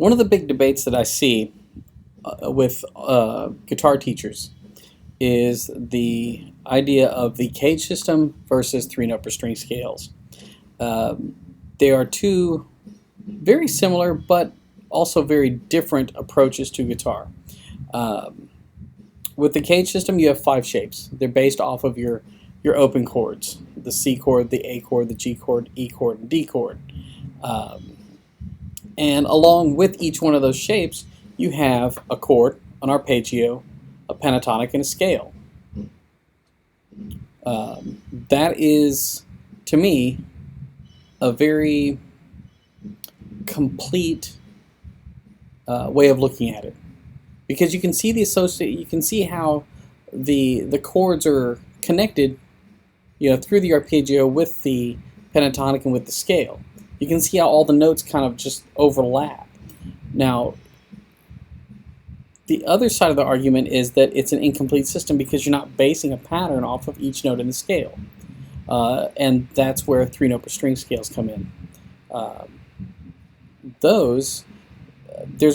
One of the big debates that I see with guitar teachers is the idea of the CAGED system versus three-note per string scales. They are two very similar but also very different approaches to guitar. With the CAGED system, you have 5 shapes. They're based off of your open chords: the C chord, the A chord, the G chord, E chord, and D chord. And along with each one of those shapes, you have a chord, an arpeggio, a pentatonic, and a scale. That is, to me, a very complete way of looking at it, because you can see you can see how the chords are connected, through the arpeggio with the pentatonic and with the scale. You can see how all the notes kind of just overlap. Now, the other side of the argument is that it's an incomplete system because you're not basing a pattern off of each note in the scale. And that's where three-note per string scales come in. There's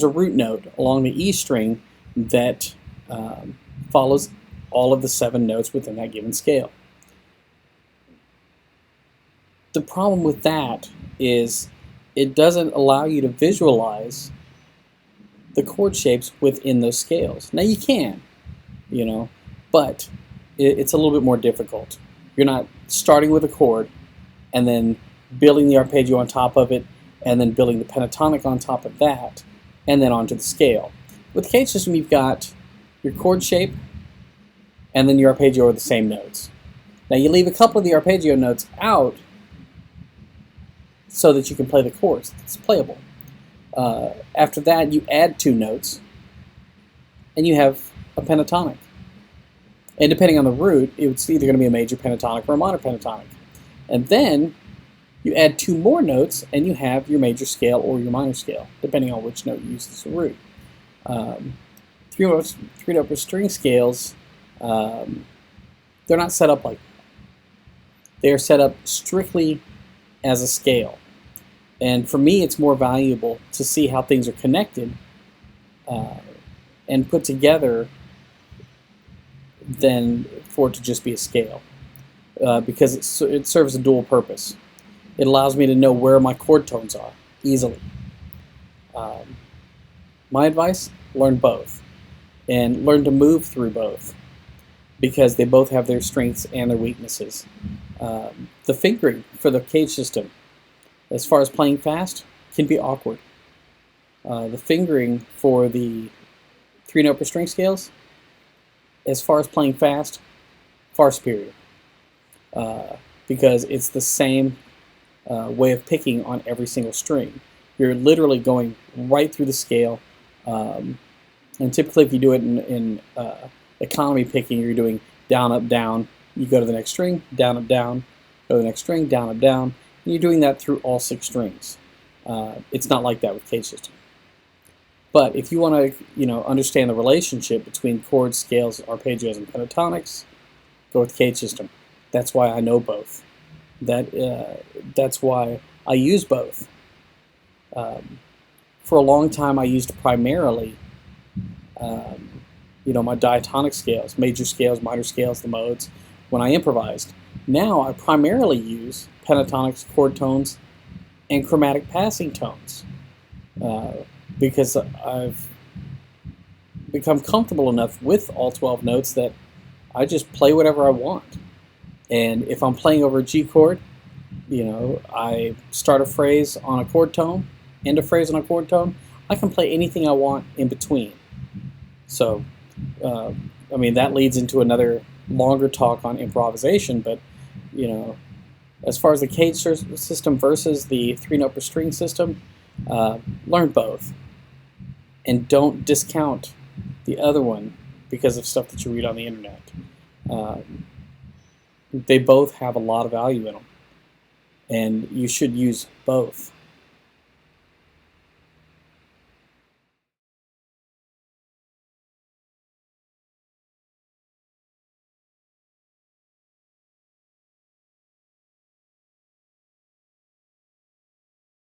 a root note along the E string that follows all of the 7 notes within that given scale. The problem with that is it doesn't allow you to visualize the chord shapes within those scales. Now you can, but it's a little bit more difficult. You're not starting with a chord and then building the arpeggio on top of it and then building the pentatonic on top of that and then onto the scale. With the CAGED system, you've got your chord shape and then your arpeggio are the same notes. Now you leave a couple of the arpeggio notes out so that you can play the chords. It's playable. After that, you add 2 notes, and you have a pentatonic. And depending on the root, it's either going to be a major pentatonic or a minor pentatonic. And then you add 2 more notes, and you have your major scale or your minor scale, depending on which note you use as a root. Three-note per string scales, they're not set up like that. They are set up strictly as a scale. And for me, it's more valuable to see how things are connected and put together than for it to just be a scale, because it serves a dual purpose. It allows me to know where my chord tones are easily. My advice: learn both, and learn to move through both, because they both have their strengths and their weaknesses. The fingering for the CAGED system, as far as playing fast, can be awkward. The fingering for the three-note per string scales, as far as playing fast, far superior. Because it's the same way of picking on every single string. You're literally going right through the scale. And typically if you do it in economy picking, you're doing down, up, down. You go to the next string, down, up, down. Go to the next string, down, up, down. And you're doing that through all 6 strings. It's not like that with CAGED system. But if you want to, understand the relationship between chords, scales, arpeggios, and pentatonics, go with CAGED system. That's why I know both. That's why I use both. For a long time, I used primarily, my diatonic scales, major scales, minor scales, the modes, when I improvised. Now I primarily use pentatonics, chord tones, and chromatic passing tones, because I've become comfortable enough with all 12 notes that I just play whatever I want. And if I'm playing over a G chord, I start a phrase on a chord tone, end a phrase on a chord tone. I can play anything I want in between. So, that leads into another longer talk on improvisation, but as far as the CAGED system versus the three-note per string system, learn both, and don't discount the other one because of stuff that you read on the internet. They both have a lot of value in them, and you should use both.